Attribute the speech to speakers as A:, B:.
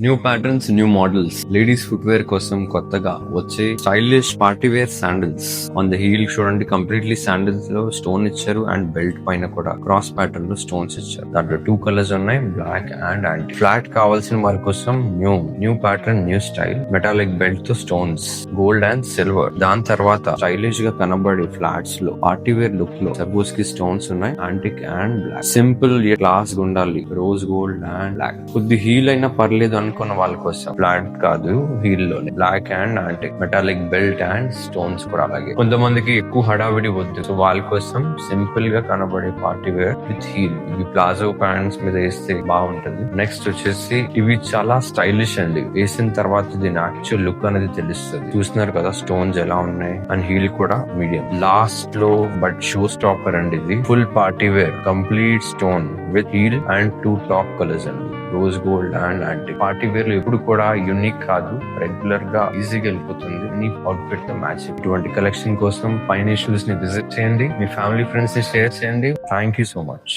A: New patterns, new models, ladies footwear కోసం కొత్తగా వచ్చే stylish party wear sandals. On the heel చూడండి, completely sandals లో స్టోన్ ఇచ్చారు అండ్ బెల్ట్ పైన కూడా క్రాస్ ప్యాటర్న్ లో స్టోన్స్ ఇచ్చారు. దాంట్లో 2 కలర్స్ ఉన్నాయి, బ్లాక్ అండ్ యాంటీ. ఫ్లాట్ కావాల్సిన వారి కోసం new pattern, new style, metallic belt తో స్టోన్స్, గోల్డ్ అండ్ సిల్వర్. దాని తర్వాత స్టైలిష్ గా కనబడే ఫ్లాట్స్ లో పార్టీ వేర్ లుక్ లో సపోజ్ కి స్టోన్స్ ఉన్నాయి, antique and black. Simple class ఉండాలి, రోజ్ గోల్డ్ అండ్ బ్లాక్. కొద్ది హీల్ అయినా పర్లేదు అనుకున్న వాళ్ళ కోసం ఫ్లాట్ కాదు, హీల్ లోనే black and antique, metallic belt and stones కూడా. అలాగే కొంతమందికి ఎక్కువ హడావిడి వద్దు, సో వాళ్ళ కోసం సింపుల్ గా కనబడే పార్టీ వేర్ విత్ హీల్. ఇవి ప్లాజో ప్యాంట్స్ మీద వేస్తే బాగుంటుంది. నెక్స్ట్ వచ్చేసి ఇవి చాలా స్టైలిష్ అండి, వేసిన తర్వాత దీని యాక్చువల్ లుక్ అనేది తెలుస్తుంది. చూస్తున్నారు కదా స్టోన్స్ ఎలా ఉన్నాయి, అండ్ హీల్ కూడా మీడియం. లాస్ట్ లో బట్ షో స్టాపర్ అండి, ఇది full party wear, complete stone with heel and 2 top colours అండి, rose gold and antique. Party wear లో ఎప్పుడు కూడా యూనిక్ కాదు, రెగ్యులర్ గా ఈజీగా వెళ్ళిపోతుంది నీ అవుట్ఫిట్ తో మ్యాచ్. ఇటువంటి కలెక్షన్ కోసం పైన షూస్ ని విజిట్ చేయండి, మీ ఫ్యామిలీ ఫ్రెండ్స్ ని షేర్ చేయండి. Thank you so much.